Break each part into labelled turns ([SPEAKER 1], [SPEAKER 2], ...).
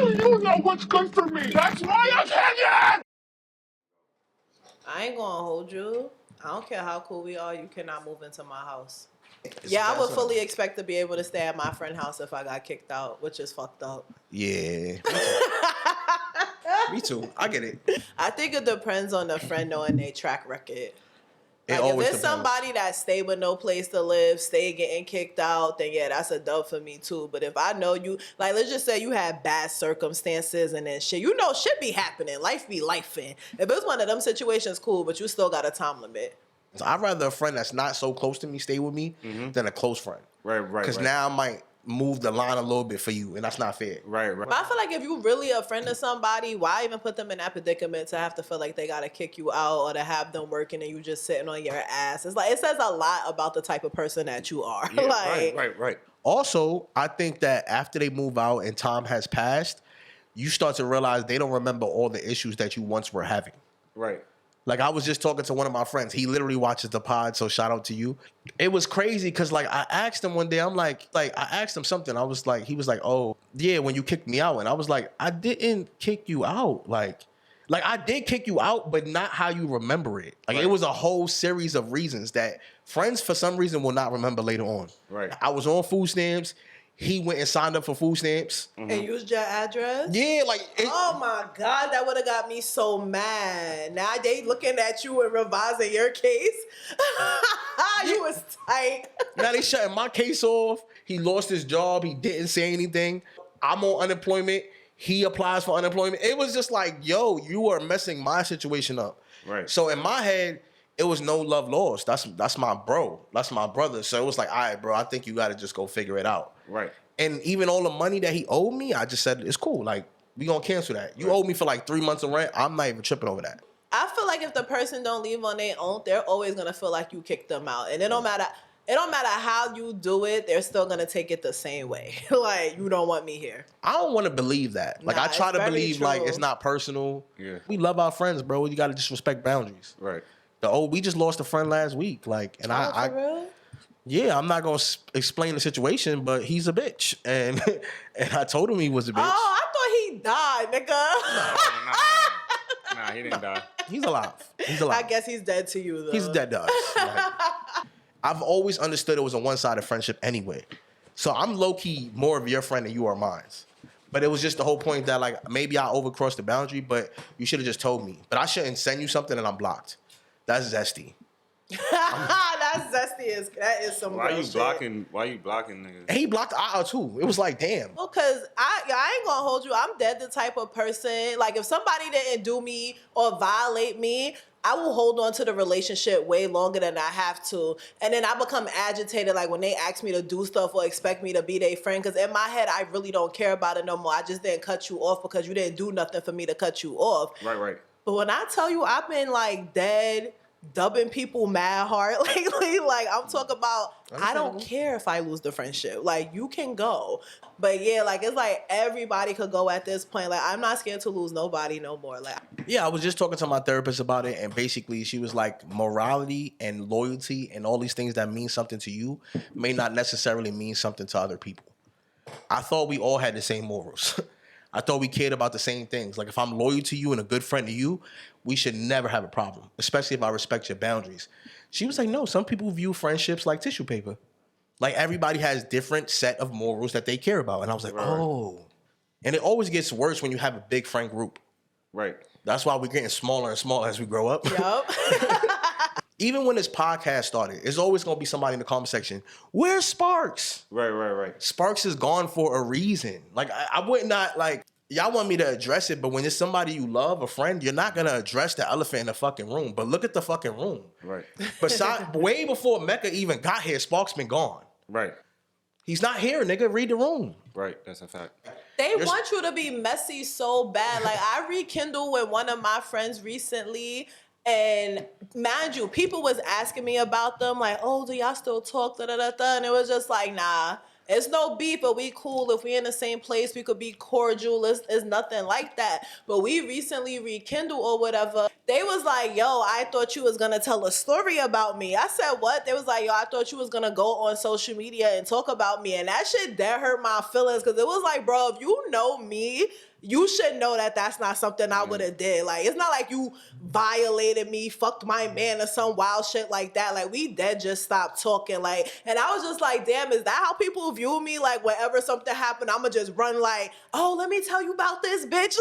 [SPEAKER 1] you know what's good for me. That's my opinion!
[SPEAKER 2] I ain't gonna hold you. I don't care how cool we are, you cannot move into my house.
[SPEAKER 3] It's
[SPEAKER 2] Yeah, I would
[SPEAKER 3] messed
[SPEAKER 2] fully
[SPEAKER 3] up.
[SPEAKER 2] expect to be able to stay at my friend's house if I got kicked out, which is fucked up.
[SPEAKER 3] Yeah. Me too. I get it.
[SPEAKER 2] I think it depends on the friend knowing their track record.
[SPEAKER 3] It
[SPEAKER 2] Like, if
[SPEAKER 3] always
[SPEAKER 2] it's
[SPEAKER 3] depends.
[SPEAKER 2] somebody that stay with no place to live, stay getting kicked out, then yeah, that's a dub for me too. But if I know you, like, let's just say you had bad circumstances and then shit, you know, shit be happening. Life be lifing. If it's one of them situations, cool, but you still got a time limit.
[SPEAKER 3] So I'd rather a friend that's not so close to me stay with me than a close friend.
[SPEAKER 4] Right.
[SPEAKER 3] Because now I might move the line a little bit for you, and that's not fair.
[SPEAKER 4] Right.
[SPEAKER 2] But I feel like if you really a friend of somebody, why even put them in that predicament to have to feel like they gotta kick you out or to have them working and you just sitting on your ass? It's like, it says a lot about the type of person that you are.
[SPEAKER 4] Yeah,
[SPEAKER 2] like,
[SPEAKER 4] right.
[SPEAKER 3] Also, I think that after they move out and time has passed, you start to realize they don't remember all the issues that you once were having.
[SPEAKER 4] Right.
[SPEAKER 3] Like, I was just talking to one of my friends. He literally watches the pod, so shout out to you. It was crazy because, like, I asked him one day, I'm like, I asked him something. I was like, he was like, oh, yeah, when you kicked me out. And I was like, I didn't kick you out. Like I did kick you out, but not how you remember it. Like, it was a whole series of reasons that friends, for some reason, will not remember later on.
[SPEAKER 4] Right.
[SPEAKER 3] I was on food stamps. He went and signed up for food stamps.
[SPEAKER 2] and used your address?
[SPEAKER 3] Yeah, like...
[SPEAKER 2] Oh my God, that would have got me so mad. Now they looking at you and revising your case. You was tight.
[SPEAKER 3] Now they shutting my case off. He lost his job. He didn't say anything. I'm on unemployment. He applies for unemployment. It was just like, yo, you are messing my situation up.
[SPEAKER 4] Right.
[SPEAKER 3] So in my head, it was no love lost. That's my bro. That's my brother. So it was like, all right, bro, I think you got to just go figure it out.
[SPEAKER 4] Right.
[SPEAKER 3] And even all the money that he owed me, I just said, it's cool. Like, we going to cancel that. You owe me for like 3 months of rent. I'm not even tripping over that.
[SPEAKER 2] I feel like if the person don't leave on their own, they're always gonna feel like you kicked them out. And it don't matter how you do it, they're still gonna take it the same way. Like, you don't want me here.
[SPEAKER 3] I don't want to believe that. Like,
[SPEAKER 2] Nah,
[SPEAKER 3] I try
[SPEAKER 2] it's
[SPEAKER 3] to
[SPEAKER 2] very
[SPEAKER 3] believe
[SPEAKER 2] true.
[SPEAKER 3] like it's not personal.
[SPEAKER 4] Yeah.
[SPEAKER 3] We love our friends, bro. You got to just respect boundaries.
[SPEAKER 4] Right.
[SPEAKER 3] We just lost a friend last week. Like, and
[SPEAKER 2] Oh, for real?
[SPEAKER 3] Yeah, I'm not gonna explain the situation, but he's a bitch, and I told him he was a bitch.
[SPEAKER 2] Oh, I thought he died, nigga.
[SPEAKER 4] Nah, he didn't die.
[SPEAKER 3] He's alive. He's alive.
[SPEAKER 2] I guess he's dead to you, though.
[SPEAKER 3] He's dead to us. Like, I've always understood it was a one-sided friendship anyway. So I'm low-key more of your friend than you are mine. But it was just the whole point that, like, maybe I overcrossed the boundary, but you should have just told me. But I shouldn't send you something and I'm blocked. That's zesty.
[SPEAKER 2] That's zesty. That is some
[SPEAKER 4] Why
[SPEAKER 2] real
[SPEAKER 4] you
[SPEAKER 2] shit.
[SPEAKER 4] blocking? Why you blocking niggas?
[SPEAKER 3] And he blocked IR too. It was like, damn.
[SPEAKER 2] Well, cause I ain't gonna hold you. I'm dead the type of person. Like, if somebody didn't do me or violate me, I will hold on to the relationship way longer than I have to. And then I become agitated, like, when they ask me to do stuff or expect me to be their friend. Because in my head, I really don't care about it no more. I just didn't cut you off because you didn't do nothing for me to cut you off.
[SPEAKER 4] Right.
[SPEAKER 2] But when I tell you I've been, like, dead, dubbing people mad hard lately, like, I'm talking about, I don't care if I lose the friendship. Like, you can go. But yeah, like, it's like everybody could go at this point. Like, I'm not scared to lose nobody no more. Like,
[SPEAKER 3] Yeah, I was just talking to my therapist about it, and basically she was like, morality and loyalty and all these things that mean something to you may not necessarily mean something to other people. I thought we all had the same morals. I thought we cared about the same things. Like, if I'm loyal to you and a good friend to you, we should never have a problem, especially if I respect your boundaries. She was like, no, some people view friendships like tissue paper. Like, everybody has different set of morals that they care about. And I was like, oh. And it always gets worse when you have a big friend group.
[SPEAKER 4] Right.
[SPEAKER 3] That's why we're getting smaller and smaller as we grow up.
[SPEAKER 2] yup.
[SPEAKER 3] Even when this podcast started, there's always going to be somebody in the comment section, where's Sparks?
[SPEAKER 4] Right.
[SPEAKER 3] Sparks is gone for a reason. Like, I would not, like, y'all want me to address it, but when it's somebody you love, a friend, you're not going to address the elephant in the fucking room. But look at the fucking room.
[SPEAKER 4] Right.
[SPEAKER 3] Way before Mecca even got here, Sparks been gone.
[SPEAKER 4] Right.
[SPEAKER 3] He's not here, nigga. Read the room.
[SPEAKER 4] Right. That's a fact.
[SPEAKER 2] They want you to be messy so bad. Like, I rekindled with one of my friends recently, and mind you, people was asking me about them, like, oh, do y'all still talk, da-da-da-da, and it was just like, nah, it's no beef, but we cool. If we in the same place, we could be cordial. It's nothing like that. But we recently rekindled or whatever. They was like, yo, I thought you was going to tell a story about me. I said, what? They was like, yo, I thought you was going to go on social media and talk about me. And that shit, that hurt my feelings. Because it was like, bro, if you know me, you should know that that's not something I would have did. Like, it's not like you violated me, fucked my man or some wild shit like that. Like, we dead just stopped talking. Like, and I was just like, damn, is that how people view me? Like, whenever something happened, I'ma just run like, oh, let me tell you about this, bitch.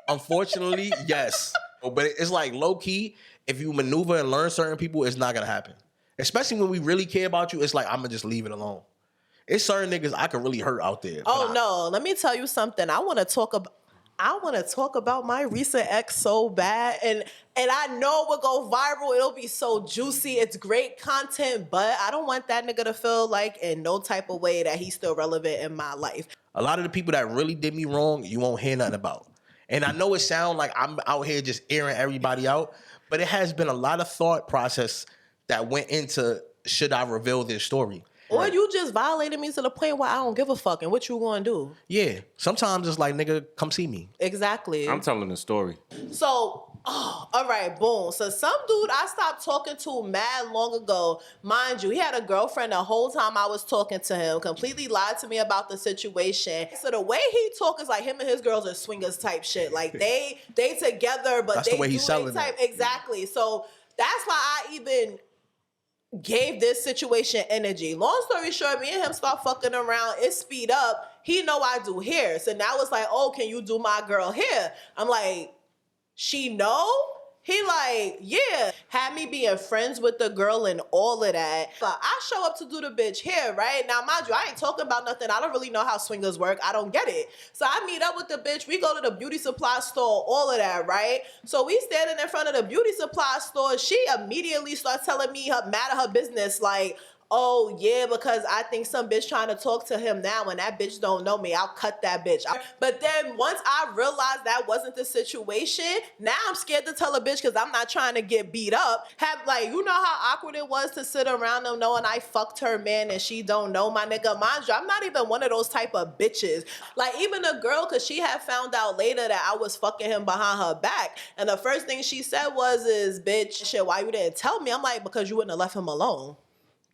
[SPEAKER 3] Unfortunately, yes. But it's like low key, if you maneuver and learn certain people, it's not gonna happen. Especially when we really care about you, it's like, I'm gonna just leave it alone. It's certain niggas I could really hurt out there.
[SPEAKER 2] Oh no, let me tell you something. I want to talk about my recent ex so bad, and I know it will go viral. It'll be so juicy. It's great content, but I don't want that nigga to feel like in no type of way that he's still relevant in my life.
[SPEAKER 3] A lot of the people that really did me wrong, you won't hear nothing about. And I know it sounds like I'm out here just airing everybody out, but it has been a lot of thought process that went into, should I reveal this story?
[SPEAKER 2] Or you just violated me to the point where I don't give a fuck, and what you gonna do?
[SPEAKER 3] Yeah. Sometimes it's like, nigga, come see me.
[SPEAKER 2] Exactly.
[SPEAKER 4] I'm telling the story.
[SPEAKER 2] So, all right, boom. So some dude I stopped talking to mad long ago. Mind you, he had a girlfriend the whole time I was talking to him, completely lied to me about the situation. So the way he talk is like him and his girls are swingers type shit. Like they together, but
[SPEAKER 3] That's
[SPEAKER 2] they
[SPEAKER 3] the way he's selling
[SPEAKER 2] type.
[SPEAKER 3] it.
[SPEAKER 2] Exactly. So that's why I even gave this situation energy. Long story short, me and him start fucking around. It speed up. He know I do hair. So now it's like, oh, can you do my girl hair? I'm like, she know? He like, yeah. Had me being friends with the girl and all of that. But I show up to do the bitch hair, right? Now, mind you, I ain't talking about nothing. I don't really know how swingers work. I don't get it. So I meet up with the bitch. We go to the beauty supply store, all of that, right? So we standing in front of the beauty supply store. She immediately starts telling me her mad at her business, like, oh, yeah, because I think some bitch trying to talk to him now and that bitch don't know me. I'll cut that bitch. But then once I realized that wasn't the situation, now I'm scared to tell a bitch because I'm not trying to get beat up. You know how awkward it was to sit around them knowing I fucked her man and she don't know my nigga. Mind you, I'm not even one of those type of bitches. Like even a girl, because she had found out later that I was fucking him behind her back. And the first thing she said was, bitch, shit, why you didn't tell me? I'm like, because you wouldn't have left him alone.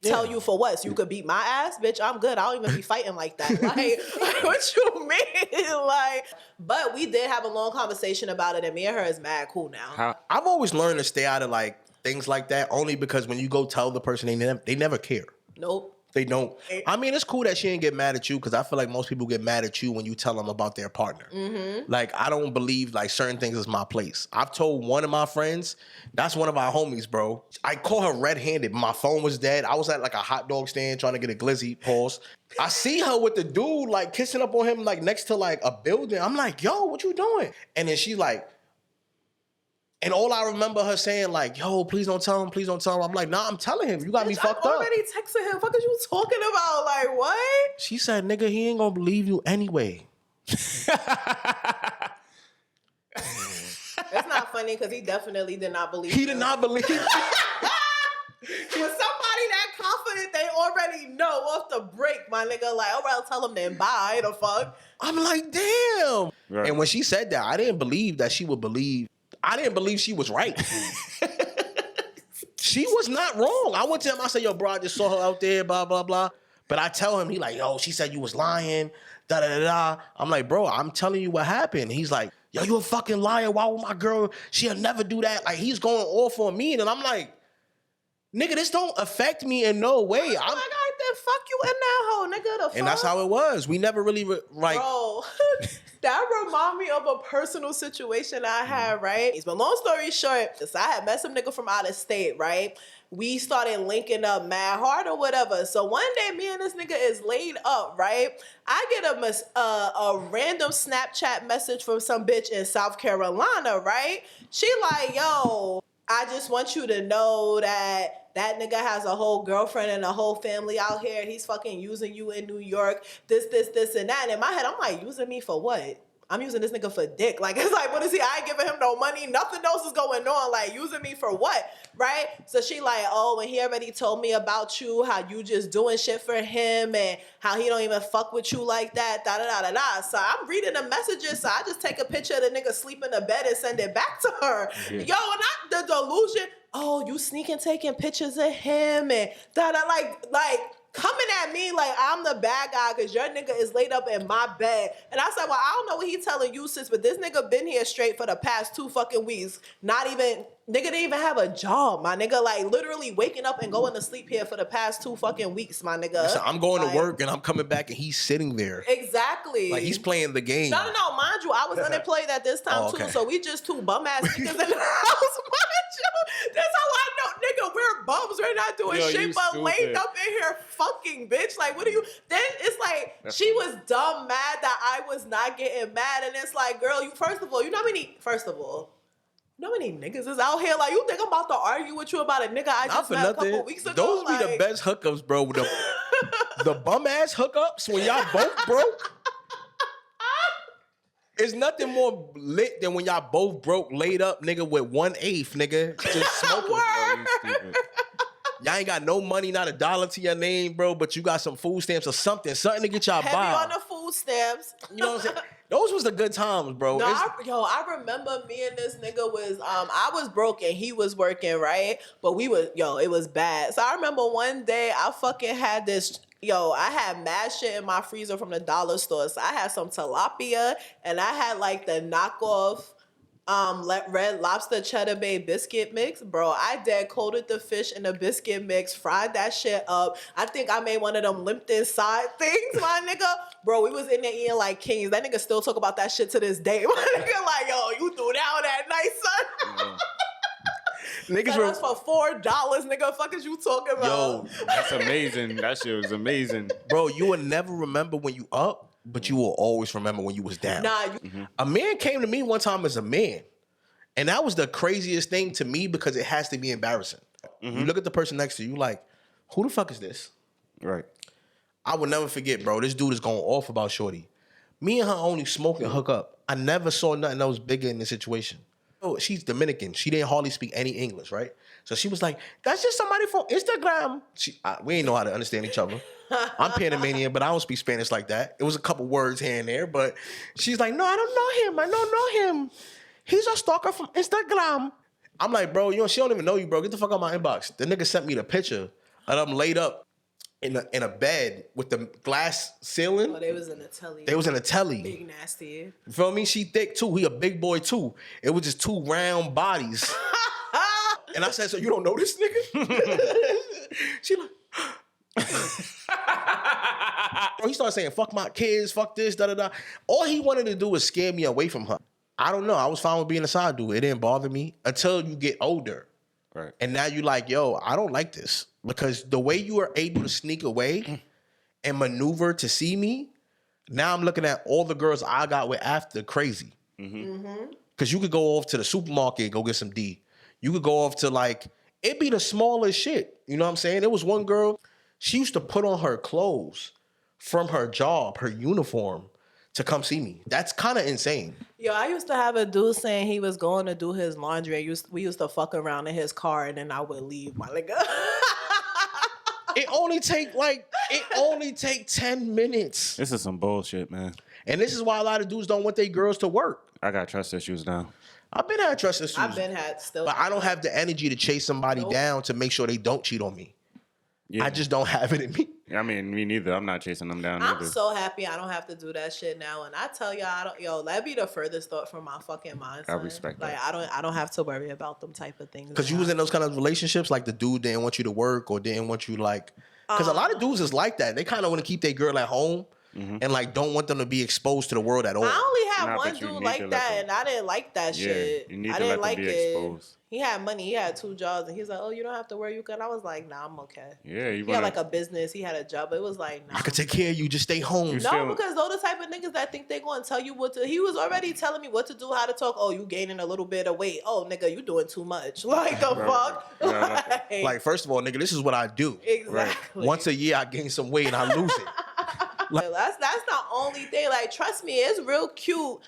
[SPEAKER 2] Tell you for what? So you could beat my ass? Bitch, I'm good. I don't even be fighting like that. Like, what you mean? Like, but we did have a long conversation about it, and me and her is mad cool now.
[SPEAKER 3] I've always learned to stay out of like things like that, only because when you go tell the person, they never care.
[SPEAKER 2] Nope.
[SPEAKER 3] They don't. I mean, it's cool that she didn't get mad at you because I feel like most people get mad at you when you tell them about their partner. Mm-hmm. Like, I don't believe like certain things is my place. I've told one of my friends, that's one of our homies, bro. I call her red-handed. My phone was dead. I was at like a hot dog stand trying to get a glizzy, pause. I see her with the dude like kissing up on him like next to like a building. I'm like, yo, what you doing? And then she's like, and all I remember her saying, like, yo, please don't tell him, please don't tell him. I'm like, nah, I'm telling him. You got me fucked up.
[SPEAKER 2] I already texted him. Fuck is you talking about? Like, what?
[SPEAKER 3] She said, nigga, he ain't gonna believe you anyway.
[SPEAKER 2] It's not funny because he definitely did not believe
[SPEAKER 3] He did not believe.
[SPEAKER 2] When somebody that confident, they already know off the break, my nigga. Like, all right, I'll tell him then bye, the fuck.
[SPEAKER 3] I'm like, damn.
[SPEAKER 4] Right.
[SPEAKER 3] And when she said that, I didn't believe that she would believe. I didn't believe she was right. She was not wrong. I went to him, I said, yo, bro, I just saw her out there, blah, blah, blah. But I tell him, he like, yo, she said you was lying, da, da, da, da. I'm like, bro, I'm telling you what happened. He's like, yo, you a fucking liar. Why would my girl, she'll never do that. Like, he's going off on me. And I'm like, nigga, this don't affect me in no way.
[SPEAKER 2] I'm like, all right, then fuck you in that hole, nigga. The fuck?
[SPEAKER 3] And that's how it was. We never really, like...
[SPEAKER 2] Bro, that remind me of a personal situation I had, right? But long story short, so I had met some nigga from out of state, right? We started linking up mad hard or whatever. So one day, me and this nigga is laid up, right? I get a random Snapchat message from some bitch in South Carolina, right? She like, yo, I just want you to know that nigga has a whole girlfriend and a whole family out here. He's fucking using you in New York. This, and that. And in my head, I'm like, using me for what? I'm using this nigga for dick. Like, it's like, what is he? I ain't giving him no money. Nothing else is going on. Like, using me for what? Right? So she like, oh, and he already told me about you, how you just doing shit for him and how he don't even fuck with you like that, da-da-da-da-da. So I'm reading the messages, so I just take a picture of the nigga sleep in the bed and send it back to her.
[SPEAKER 4] Yeah.
[SPEAKER 2] Yo, and the delusion, oh, you sneaking taking pictures of him and da-da, like coming at me like I'm the bad guy because your nigga is laid up in my bed. And I said, well, I don't know what he telling you, sis, but this nigga been here straight for the past 2 fucking weeks. Nigga didn't even have a job, my nigga. Like literally waking up and going to sleep here for the past 2 fucking weeks, my nigga.
[SPEAKER 3] Listen, I'm going
[SPEAKER 2] like,
[SPEAKER 3] to work and I'm coming back and he's sitting there.
[SPEAKER 2] Exactly.
[SPEAKER 3] Like he's playing the game.
[SPEAKER 2] No, mind you, I was unemployed at this time too, so we just 2 bum ass niggas in the house, mind you. That's how I know, nigga, we're bums. We're not doing shit but laid up in here fucking, bitch. Like, what are you? Then it's like, she was dumb mad that I was not getting mad. And it's like, girl, first of all, you know how many niggas is out here? Like, you think I'm about to argue with you about a nigga I just met a couple weeks ago?
[SPEAKER 3] Those be the best hookups, bro. The bum ass hookups when y'all both broke. It's nothing more lit than when y'all both broke, laid up, nigga, with 1/8, nigga, just smoking. Y'all ain't got no money, not $1 to your name, bro, but you got some food stamps or something to get y'all by.
[SPEAKER 2] Heavy on the food stamps.
[SPEAKER 3] You know what I'm saying? Those was the good times, bro.
[SPEAKER 2] No, I remember me and this nigga was, I was broke and he was working, right? But it was bad. So I remember one day I fucking had this, I had mad shit in my freezer from the dollar store. So I had some tilapia and I had like the knockoff Red Lobster Cheddar Bay biscuit mix. Bro, I dead coated the fish in the biscuit mix, fried that shit up. I think I made one of them limped inside things, my nigga. Bro, we was in there eating like kings. That nigga still talk about that shit to this day. My nigga like, yo, you threw down that night, son. Niggas were for $4, nigga. Fuck is you talking about?
[SPEAKER 4] Yo, that's amazing. That shit was amazing.
[SPEAKER 3] Bro, you will never remember when you up, but you will always remember when you was down. A man came to me one time as a man, and that was the craziest thing to me because it has to be embarrassing. You look at the person next to you like, who the fuck is this?
[SPEAKER 4] Right.
[SPEAKER 3] I will never forget, bro. This dude is going off about shorty. Me and her only smoke and hook up. I never saw nothing that was bigger in the situation. Oh, she's Dominican. She didn't hardly speak any English, right? So she was like, that's just somebody from Instagram. We ain't know how to understand each other. I'm Panamanian, but I don't speak Spanish like that. It was a couple words here and there, but she's like, no, I don't know him. I don't know him. He's a stalker from Instagram. I'm like, bro, she don't even know you, bro. Get the fuck out of my inbox. The nigga sent me the picture of them laid up in a bed with the glass ceiling.
[SPEAKER 2] Oh, they was in a telly.
[SPEAKER 3] Big
[SPEAKER 2] nasty.
[SPEAKER 3] You feel me? She thick too. He a big boy too. It was just 2 round bodies. And I said, so you don't know this nigga? She like, bro, he started saying, fuck my kids, fuck this, da-da-da. All he wanted to do was scare me away from her. I don't know. I was fine with being a side dude. It didn't bother me until you get older.
[SPEAKER 4] Right.
[SPEAKER 3] And now you like, yo, I don't like this. Because the way you are able to sneak away and maneuver to see me, now I'm looking at all the girls I got with after crazy. Because you could go off to the supermarket and go get some D. You could go off to like, it be the smallest shit. You know what I'm saying? There was one girl, she used to put on her clothes from her job, her uniform, to come see me. That's kind of insane.
[SPEAKER 2] Yo, I used to have a dude saying he was going to do his laundry. And we used to fuck around in his car, and then I would leave, my nigga.
[SPEAKER 3] It only take 10 minutes.
[SPEAKER 4] This is some bullshit, man.
[SPEAKER 3] And this is why a lot of dudes don't want their girls to work.
[SPEAKER 4] I got trust issues now.
[SPEAKER 3] I've been had trust issues.
[SPEAKER 2] Still.
[SPEAKER 3] But I don't have the energy to chase somebody down to make sure they don't cheat on me.
[SPEAKER 4] Yeah.
[SPEAKER 3] I just don't have it in me.
[SPEAKER 4] I mean, me neither. I'm not chasing them down either.
[SPEAKER 2] I'm so happy I don't have to do that shit now. And I tell y'all, that'd be the furthest thought from my fucking mind.
[SPEAKER 4] I respect that.
[SPEAKER 2] Like, I don't have to worry about them type of things.
[SPEAKER 3] Because you was in those kind of relationships, like the dude didn't want you to work or didn't want you like... Because a lot of dudes is like that. They kind of want to keep their girl at home and like don't want them to be exposed to the world at all.
[SPEAKER 2] I only had one dude like that, and I didn't like that shit.
[SPEAKER 4] You need
[SPEAKER 2] I
[SPEAKER 4] to
[SPEAKER 2] didn't
[SPEAKER 4] let
[SPEAKER 2] like
[SPEAKER 4] them be
[SPEAKER 2] it.
[SPEAKER 4] exposed.
[SPEAKER 2] He had money. He had 2 jobs, and he's like, "Oh, you don't have to worry. You can." I was like, "Nah, I'm okay."
[SPEAKER 4] Yeah,
[SPEAKER 2] he had like a business. He had a job. It was like, "Nah,
[SPEAKER 3] I could take care of you. Just stay home."
[SPEAKER 2] No, because those the type of niggas that think they going to tell you what to. He was already telling me what to do, how to talk. Oh, you gaining a little bit of weight. Oh, nigga, you doing too much. Like the fuck.
[SPEAKER 3] Like, first of all, nigga, this is what I do.
[SPEAKER 2] Exactly.
[SPEAKER 3] Once a year, I gain some weight and I lose it.
[SPEAKER 2] Like, that's the only thing. Like, trust me, it's real cute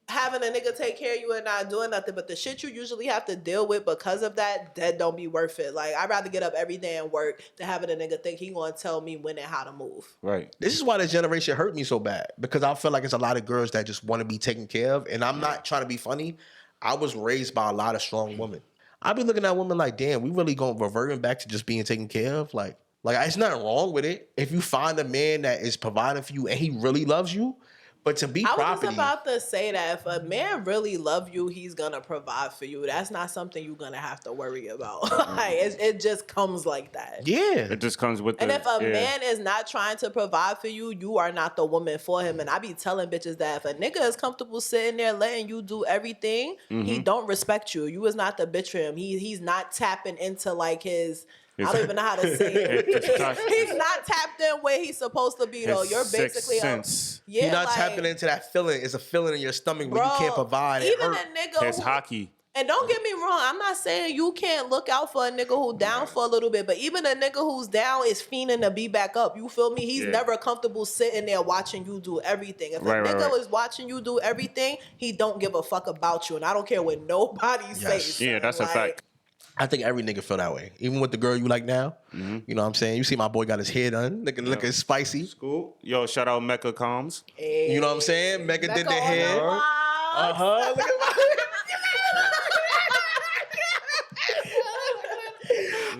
[SPEAKER 2] having a nigga take care of you and not doing nothing, but the shit you usually have to deal with because of that don't be worth it. Like, I'd rather get up every day and work than having a nigga think he gonna tell me when and how to move.
[SPEAKER 4] Right.
[SPEAKER 3] This is why this generation hurt me so bad, because I feel like it's a lot of girls that just want to be taken care of, and I'm not trying to be funny. I was raised by a lot of strong women. I be looking at women like, damn, we really going reverting back to just being taken care of? Like, Like, it's nothing wrong with it. If you find a man that is providing for you and he really loves you, but to be
[SPEAKER 2] I was
[SPEAKER 3] property,
[SPEAKER 2] just about to say that if a man really love you, he's gonna provide for you. That's not something you're gonna have to worry about. Like, it just comes like that.
[SPEAKER 3] yeah.
[SPEAKER 4] It just comes with
[SPEAKER 2] And
[SPEAKER 4] the,
[SPEAKER 2] if a man is not trying to provide for you, you are not the woman for him. And I be telling bitches that if a nigga is comfortable sitting there letting you do everything, he don't respect you. You is not the bitch for him. He's not tapping into like his I don't even know how to say it. He's not tapped in where he's supposed to be though. You're basically
[SPEAKER 3] You're not tapping into that feeling. It's a feeling in your stomach when you can't provide.
[SPEAKER 2] Even a nigga
[SPEAKER 4] His hockey.
[SPEAKER 2] And don't get me wrong, I'm not saying you can't look out for a nigga who down for a little bit, but even a nigga who's down is fiending to be back up. You feel me? He's never comfortable sitting there watching you do everything. If a nigga was watching you do everything, he don't give a fuck about you. And I don't care what nobody says.
[SPEAKER 4] Yeah, that's a fact.
[SPEAKER 3] I think every nigga feel that way. Even with the girl you like now. You know what I'm saying? You see my boy got his hair done. Looking spicy.
[SPEAKER 4] Cool. Yo, shout out Mecca Combs.
[SPEAKER 2] Hey.
[SPEAKER 3] You know what I'm saying? Mecca did their hair. Look at my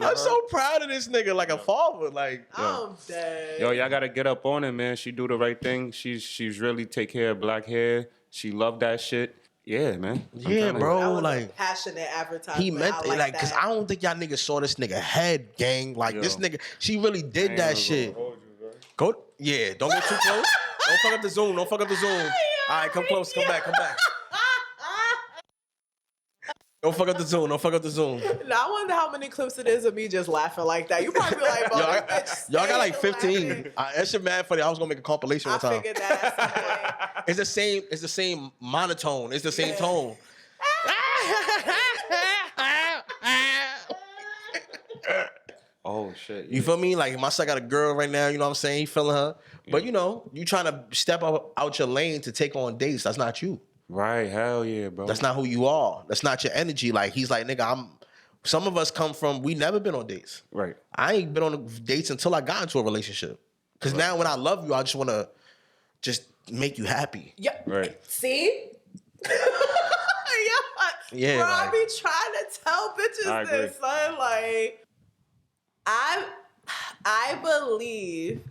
[SPEAKER 3] I'm so proud of this nigga, like a father. Like,
[SPEAKER 2] I'm dead.
[SPEAKER 4] Yo, y'all gotta get up on it, man. She do the right thing. She's really take care of black hair. She love that shit. Yeah, man.
[SPEAKER 3] yeah, bro.
[SPEAKER 2] That was
[SPEAKER 3] like
[SPEAKER 2] a passionate advertisement.
[SPEAKER 3] he meant
[SPEAKER 2] I
[SPEAKER 3] it, like, cause
[SPEAKER 2] that.
[SPEAKER 3] I don't think y'all niggas saw this nigga head, gang. Like this nigga, she really did that shit. Go, yeah. Don't get too close. Don't fuck up the zoom. Don't fuck up the zoom. All right, come close. Come back. Come back. Don't fuck up the zoom. Don't fuck up the zoom.
[SPEAKER 2] Now I wonder how many clips it is of me just laughing like that. You probably be like, bro,
[SPEAKER 3] y'all got like 15. That shit mad funny. I was gonna make a compilation one time.
[SPEAKER 2] I figured that at some point.
[SPEAKER 3] It's the same. It's the same monotone. It's the same tone.
[SPEAKER 4] Oh shit.
[SPEAKER 3] You feel me? Like my son got a girl right now. You know what I'm saying? He feeling her, but you know, you trying to step out your lane to take on dates. That's not you.
[SPEAKER 4] Right, hell yeah, bro.
[SPEAKER 3] That's not who you are. That's not your energy. Like he's like, nigga, some of us come from, we never been on dates.
[SPEAKER 4] Right.
[SPEAKER 3] I ain't been on dates until I got into a relationship. Cause now when I love you, I just wanna just make you happy.
[SPEAKER 2] Yeah.
[SPEAKER 4] Right.
[SPEAKER 2] See?
[SPEAKER 3] Yeah,
[SPEAKER 2] bro,
[SPEAKER 3] like,
[SPEAKER 2] I be trying to tell bitches this, son. Like, I believe,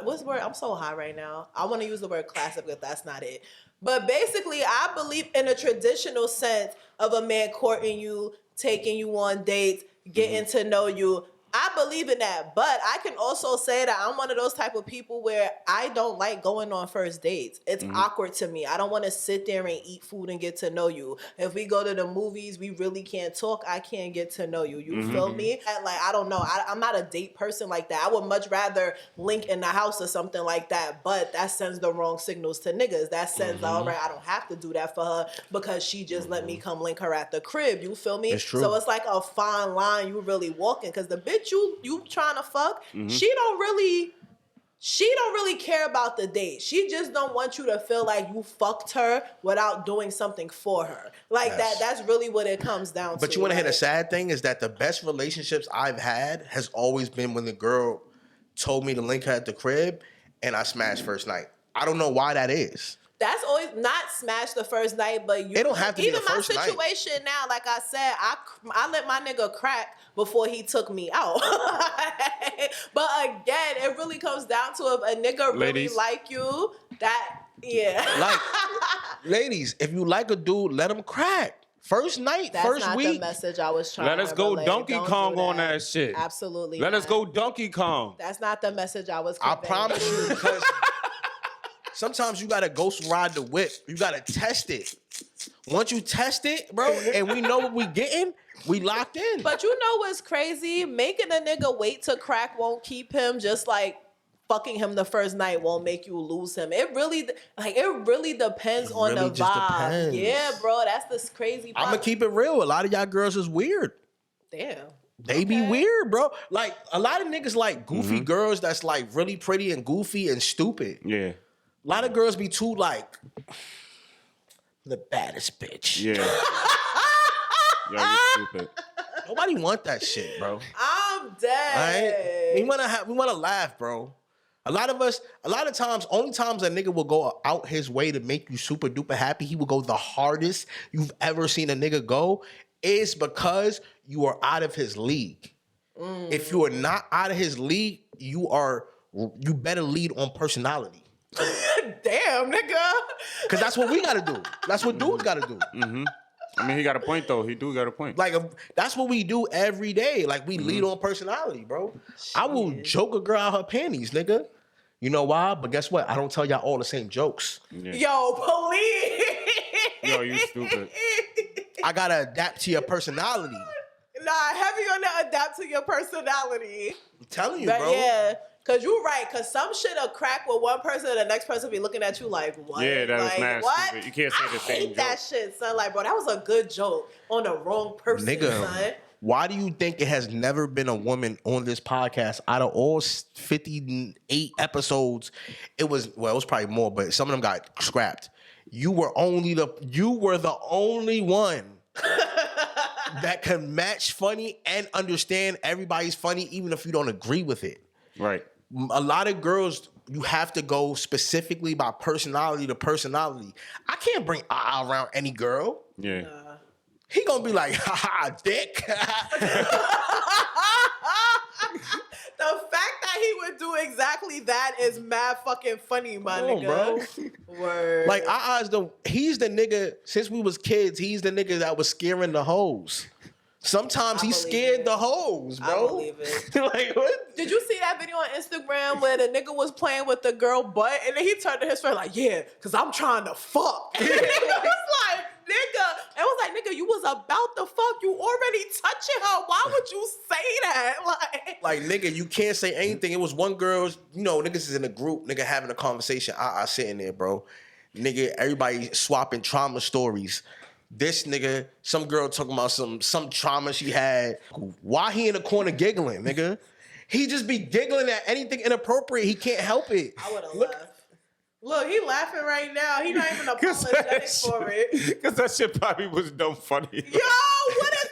[SPEAKER 2] what's the word? I'm so high right now. I want to use the word classic, but that's not it. But basically, I believe in a traditional sense of a man courting you, taking you on dates, getting to know you. I believe in that, but I can also say that I'm one of those type of people where I don't like going on first dates. It's awkward to me. I don't want to sit there and eat food and get to know you. If we go to the movies, we really can't talk. I can't get to know you. You feel me? And like, I don't know. I'm not a date person like that. I would much rather link in the house or something like that, but that sends the wrong signals to niggas. That sends, all right, I don't have to do that for her because she just let me come link her at the crib. You feel me?
[SPEAKER 3] It's true.
[SPEAKER 2] So it's like a fine line you really walking because the bitch you trying to fuck, she don't really care about the date. She just don't want you to feel like you fucked her without doing something for her. Like that's really what it comes down to.
[SPEAKER 3] but you want to hear the sad thing is that the best relationships I've had has always been when the girl told me to link her at the crib and I smashed first night. I don't know why that is.
[SPEAKER 2] That's always not smash the first night, but you.
[SPEAKER 3] It don't have to be the first night.
[SPEAKER 2] Even my situation now, like I said, I let my nigga crack before he took me out. But again, it really comes down to if a nigga really like you,
[SPEAKER 3] Like, ladies, if you like a dude, let him crack. First night,
[SPEAKER 2] That's
[SPEAKER 3] first
[SPEAKER 2] not
[SPEAKER 3] week.
[SPEAKER 2] the message I was trying to
[SPEAKER 4] Let us go
[SPEAKER 2] relay.
[SPEAKER 4] Donkey
[SPEAKER 2] Don't
[SPEAKER 4] Kong
[SPEAKER 2] do
[SPEAKER 4] on that shit.
[SPEAKER 2] Absolutely.
[SPEAKER 4] Let us
[SPEAKER 2] not.
[SPEAKER 4] go Donkey Kong.
[SPEAKER 2] That's not the message I was
[SPEAKER 3] I
[SPEAKER 2] conveying.
[SPEAKER 3] promise you, because sometimes you gotta ghost ride the whip. You gotta test it. Once you test it, bro, and we know what we getting, we locked in.
[SPEAKER 2] But you know what's crazy? Making a nigga wait to crack won't keep him. Just like fucking him the first night won't make you lose him. It really depends on the vibe.
[SPEAKER 3] Depends.
[SPEAKER 2] Yeah, bro, that's the crazy part.
[SPEAKER 3] I'm gonna keep it real. A lot of y'all girls is weird.
[SPEAKER 2] Damn.
[SPEAKER 3] They be weird, bro. Like a lot of niggas like goofy girls that's like really pretty and goofy and stupid.
[SPEAKER 4] Yeah.
[SPEAKER 3] A lot of girls be too like the baddest bitch.
[SPEAKER 4] Yeah. Yo, you stupid.
[SPEAKER 3] Nobody want that shit, bro.
[SPEAKER 2] I'm dead.
[SPEAKER 3] Right? We wanna laugh, bro. A lot of times, only times a nigga will go out his way to make you super duper happy, he will go the hardest you've ever seen a nigga go, is because you are out of his league. If you are not out of his league, you better lead on personality.
[SPEAKER 2] Damn, nigga.
[SPEAKER 3] Because that's what we got to do. That's what dudes got to do.
[SPEAKER 4] I mean, he got a point though. He do got a point.
[SPEAKER 3] Like, that's what we do every day. Like, we lead on personality, bro. I will joke a girl out her panties, nigga. You know why? But guess what? I don't tell y'all all the same jokes.
[SPEAKER 4] Yeah.
[SPEAKER 2] Yo, police.
[SPEAKER 4] Yo, you stupid.
[SPEAKER 3] I gotta adapt to your personality.
[SPEAKER 2] Nah, heavy on the adapt to your personality.
[SPEAKER 3] I'm telling you,
[SPEAKER 2] But
[SPEAKER 3] bro.
[SPEAKER 2] yeah, cause you're right. Cause some shit'll crack with one person, and the next person be looking at you like, what?
[SPEAKER 4] Yeah, that
[SPEAKER 2] like,
[SPEAKER 4] is mad
[SPEAKER 2] what?
[SPEAKER 4] stupid. You can't say the same
[SPEAKER 2] I hate that shit, son. Like, bro, that was a good joke on the wrong person,
[SPEAKER 3] Nigga,
[SPEAKER 2] son.
[SPEAKER 3] why do you think it has never been a woman on this podcast out of all 58 episodes? It was probably more, but some of them got scrapped. You were the only one that can match funny and understand everybody's funny, even if you don't agree with it.
[SPEAKER 4] Right.
[SPEAKER 3] A lot of girls, you have to go specifically by personality to personality. I can't bring around any girl.
[SPEAKER 4] Yeah.
[SPEAKER 3] He gonna be like, ha ha, dick.
[SPEAKER 2] The fact that he would do exactly that is mad fucking funny, my
[SPEAKER 3] Come on,
[SPEAKER 2] nigga. Word.
[SPEAKER 3] Like, he's the nigga, since we was kids, he's the nigga that was scaring the hoes. Sometimes
[SPEAKER 2] I
[SPEAKER 3] he
[SPEAKER 2] believe
[SPEAKER 3] scared
[SPEAKER 2] it.
[SPEAKER 3] the hoes,
[SPEAKER 2] I
[SPEAKER 3] bro.
[SPEAKER 2] believe it.
[SPEAKER 3] Like, what?
[SPEAKER 2] Did you see that video on Instagram where the nigga was playing with the girl butt and then he turned to his friend like, yeah, because I'm trying to fuck. And the nigga was like, nigga. It was like, nigga, you was about to fuck. You already touching her. Why would you say that?
[SPEAKER 3] Like, nigga, you can't say anything. It was one girl's, niggas is in a group, nigga having a conversation. Sitting there, bro. Nigga, everybody swapping trauma stories. This nigga, some girl talking about some trauma she had. Why he in the corner giggling, nigga? He just be giggling at anything inappropriate. He can't help it.
[SPEAKER 2] I would have laughed. Look, he laughing right now. He not even apologetic for it.
[SPEAKER 4] Because that shit probably was dumb funny.
[SPEAKER 2] Yo, what is...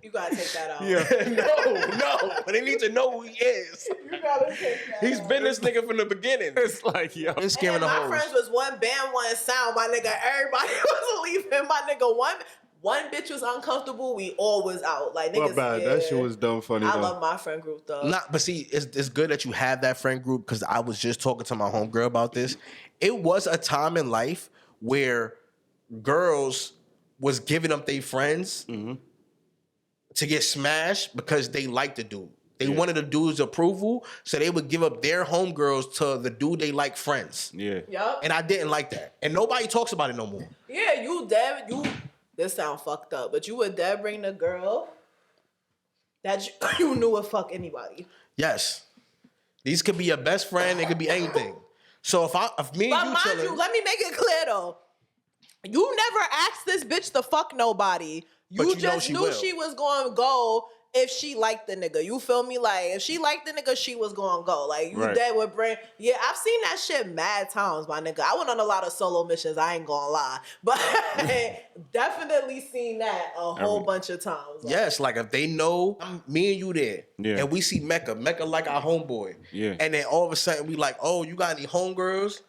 [SPEAKER 2] You gotta take that out.
[SPEAKER 4] Yeah.
[SPEAKER 3] No. But they need to know who he is.
[SPEAKER 2] You gotta take that
[SPEAKER 3] He's
[SPEAKER 2] out.
[SPEAKER 3] been this nigga from the beginning.
[SPEAKER 4] It's like, yo.
[SPEAKER 3] Been scaring
[SPEAKER 2] And
[SPEAKER 3] the
[SPEAKER 2] my
[SPEAKER 3] hoes.
[SPEAKER 2] friends was one band, one sound, my nigga. Everybody was leaving, my nigga. One bitch was uncomfortable. We all was out. Like, niggas.
[SPEAKER 4] My bad.
[SPEAKER 2] Yeah.
[SPEAKER 4] That shit was dumb funny,
[SPEAKER 2] I
[SPEAKER 4] though.
[SPEAKER 2] love my friend group, though.
[SPEAKER 3] But see, it's good that you have that friend group because I was just talking to my homegirl about this. It was a time in life where girls was giving up their friends to get smashed because they liked the dude. They wanted the dude's approval, so they would give up their homegirls to the dude they like friends.
[SPEAKER 4] Yeah.
[SPEAKER 2] Yup.
[SPEAKER 3] And I didn't like that. And nobody talks about it no more.
[SPEAKER 2] Yeah, this sound fucked up, but you would dare bring the girl that you knew would fuck anybody.
[SPEAKER 3] Yes. These could be your best friend. It could be anything. So if me and
[SPEAKER 2] But
[SPEAKER 3] you
[SPEAKER 2] mind
[SPEAKER 3] chilling,
[SPEAKER 2] you, let me make it clear though. You never asked this bitch to fuck nobody.
[SPEAKER 3] But
[SPEAKER 2] You
[SPEAKER 3] you know
[SPEAKER 2] just
[SPEAKER 3] she
[SPEAKER 2] knew
[SPEAKER 3] will.
[SPEAKER 2] she was going to go if she liked the nigga. You feel me? Like, if she liked the nigga, she was going to go. Like, you
[SPEAKER 4] Right.
[SPEAKER 2] dead would bring... Yeah, I've seen that shit mad times, my nigga. I went on a lot of solo missions. I ain't going to lie. But definitely seen that a whole bunch of times. Like,
[SPEAKER 3] yes, like if they know me and you there,
[SPEAKER 4] Yeah.
[SPEAKER 3] and we see Mecca like our homeboy,
[SPEAKER 4] Yeah.
[SPEAKER 3] and then all of a sudden we like, oh, you got any homegirls?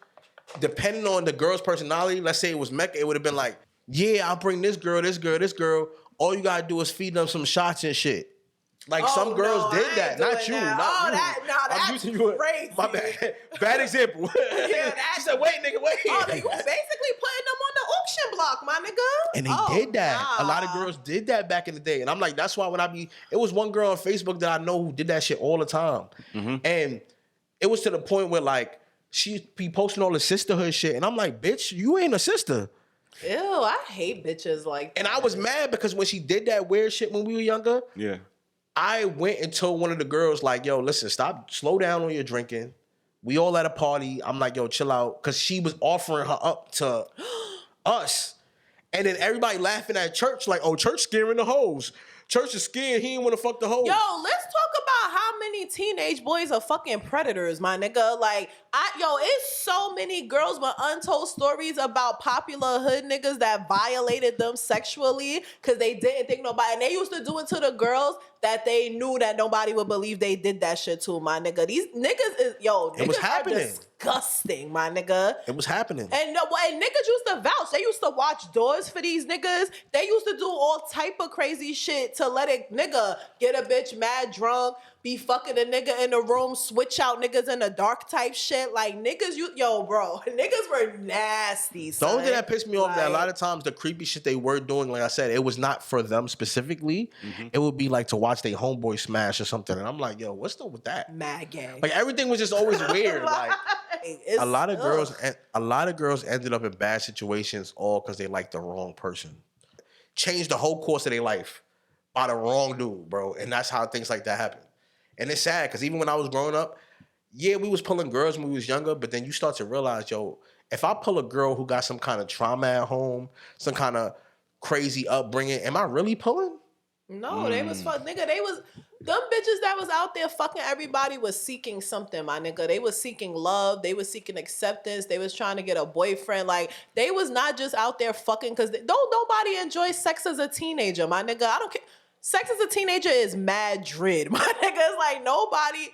[SPEAKER 3] Depending on the girl's personality, let's say it was Mecca, it would have been like, yeah, I'll bring this girl. All you gotta do is feed them some shots and shit. Like some girls did that, not you, not you. I'm using you.
[SPEAKER 2] crazy.
[SPEAKER 3] My bad. Bad example.
[SPEAKER 2] Yeah,
[SPEAKER 3] She said, "Wait, nigga, wait."
[SPEAKER 2] Oh, you basically putting them on the auction block, my nigga.
[SPEAKER 3] And they did that. A lot of girls did that back in the day. And I'm like, that's why it was one girl on Facebook that I know who did that shit all the time. And it was to the point where like she'd be posting all the sisterhood shit. And I'm like, bitch, you ain't a sister.
[SPEAKER 2] Ew, I hate bitches like that.
[SPEAKER 3] And I was mad because when she did that weird shit when we were younger,
[SPEAKER 4] Yeah.
[SPEAKER 3] I went and told one of the girls, like, yo, listen, slow down on your drinking. We all at a party. I'm like, yo, chill out. Because she was offering her up to us. And then everybody laughing at church like, oh, church scaring the hoes. Church is scared. He didn't want to fuck the hoes.
[SPEAKER 2] Yo, let's talk about how many teenage boys are fucking predators, my nigga. Like, it's so many girls with untold stories about popular hood niggas that violated them sexually because they didn't think nobody. And they used to do it to the girls that they knew that nobody would believe they did that shit to, my nigga. These niggas is,
[SPEAKER 3] It was happening.
[SPEAKER 2] are disgusting, my nigga.
[SPEAKER 3] It was happening.
[SPEAKER 2] And niggas used to vouch. They used to watch doors for these niggas. They used to do all type of crazy shit to let a nigga get a bitch mad drunk, be fucking a nigga in the room, switch out niggas in the dark type shit. Like niggas, bro, niggas were nasty.
[SPEAKER 3] The only thing that pissed me off that a lot
[SPEAKER 2] Like,
[SPEAKER 3] of times the creepy shit they were doing, like I said, it was not for them specifically. It would be like to watch their homeboy smash or something, and I'm like, yo, what's up with that?
[SPEAKER 2] mad gang.
[SPEAKER 3] Like everything was just always weird. Like
[SPEAKER 2] It's-
[SPEAKER 3] a lot of
[SPEAKER 2] ugh.
[SPEAKER 3] girls ended up in bad situations all because they liked the wrong person. Changed the whole course of their life by the wrong dude, bro. And that's how things like that happen. And it's sad because even when I was growing up, yeah, we was pulling girls when we was younger, but then you start to realize, yo, if I pull a girl who got some kind of trauma at home, some kind of crazy upbringing, am I really pulling?
[SPEAKER 2] No, they was nigga. They was them bitches that was out there fucking everybody was seeking something, my nigga. They was seeking love. They was seeking acceptance. They was trying to get a boyfriend. Like they was not just out there fucking because don't nobody enjoy sex as a teenager, my nigga. I don't care. Sex as a teenager is mad dread, my nigga. It's like nobody.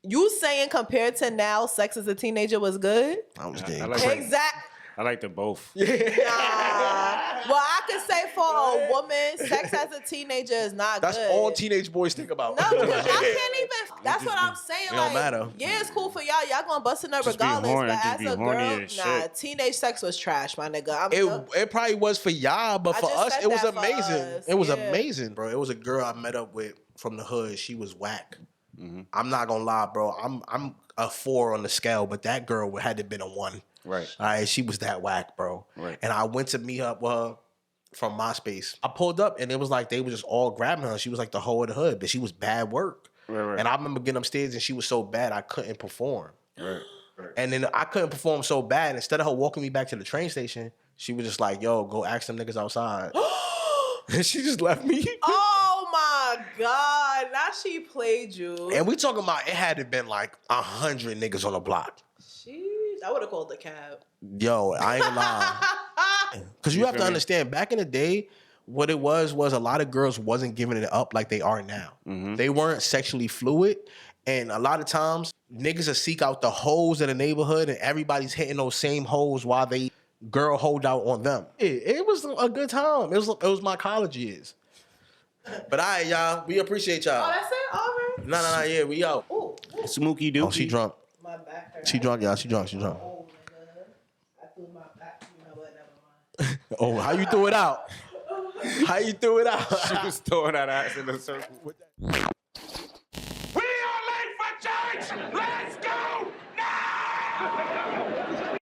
[SPEAKER 2] You saying compared to now, sex as a teenager was good?
[SPEAKER 3] I was
[SPEAKER 4] I
[SPEAKER 3] dead.
[SPEAKER 4] like
[SPEAKER 2] Exactly.
[SPEAKER 4] I like them both.
[SPEAKER 2] Nah. Well, I could say for a woman, sex as a teenager is not
[SPEAKER 3] That's
[SPEAKER 2] good.
[SPEAKER 3] all teenage boys think about.
[SPEAKER 2] No, because I can't even. That's what I'm saying.
[SPEAKER 3] It don't
[SPEAKER 2] Like,
[SPEAKER 3] matter.
[SPEAKER 2] yeah, it's cool for y'all. Y'all gonna bust it up
[SPEAKER 4] Just be
[SPEAKER 2] regardless.
[SPEAKER 4] horny,
[SPEAKER 2] But
[SPEAKER 4] just
[SPEAKER 2] as
[SPEAKER 4] be
[SPEAKER 2] a
[SPEAKER 4] horny
[SPEAKER 2] girl,
[SPEAKER 4] as
[SPEAKER 2] nah,
[SPEAKER 4] shit.
[SPEAKER 2] teenage sex was trash, my nigga.
[SPEAKER 3] It probably was for y'all, but
[SPEAKER 2] I
[SPEAKER 3] for
[SPEAKER 2] just
[SPEAKER 3] us,
[SPEAKER 2] said
[SPEAKER 3] it was
[SPEAKER 2] that for
[SPEAKER 3] amazing.
[SPEAKER 2] us,
[SPEAKER 3] It was
[SPEAKER 2] yeah.
[SPEAKER 3] amazing, bro. It was a girl I met up with from the hood. She was whack. I'm not gonna lie, bro. I'm a 4 on the scale, but that girl had to have been a 1.
[SPEAKER 4] Right.
[SPEAKER 3] All right, she was that whack, bro.
[SPEAKER 4] Right.
[SPEAKER 3] And I went to meet up with her from MySpace. I pulled up and it was like they were just all grabbing her. She was like the hoe of the hood, but she was bad work.
[SPEAKER 4] Right.
[SPEAKER 3] And I remember getting upstairs and she was so bad I couldn't perform.
[SPEAKER 4] Right.
[SPEAKER 3] And then I couldn't perform so bad. Instead of her walking me back to the train station, she was just like, yo, go ask them niggas outside. And she just left me.
[SPEAKER 2] Oh my god! Now she played you.
[SPEAKER 3] And we talking about it had to been like 100 niggas on the block.
[SPEAKER 2] Jeez, I would have called the cab.
[SPEAKER 3] Yo, I ain't gonna lie. Because you have to
[SPEAKER 4] feel me?
[SPEAKER 3] understand, back in the day, what it was a lot of girls wasn't giving it up like they are now. They weren't sexually fluid. And a lot of times, niggas will seek out the hoes in the neighborhood and everybody's hitting those same hoes while they girl hold out on them. It was a good time. It was my college years. But all right, y'all. We appreciate y'all.
[SPEAKER 2] Oh, that's it. All right.
[SPEAKER 3] No, yeah, we out.
[SPEAKER 2] Ooh,
[SPEAKER 4] Smokey Dookie.
[SPEAKER 3] Oh, she drunk.
[SPEAKER 2] my back hurt.
[SPEAKER 3] She drunk, y'all. She drunk.
[SPEAKER 2] Oh, nigga. I threw my back. You know what? Never mind.
[SPEAKER 3] Oh, how you threw it out? How you threw it out?
[SPEAKER 4] She was throwing that ass in a circle.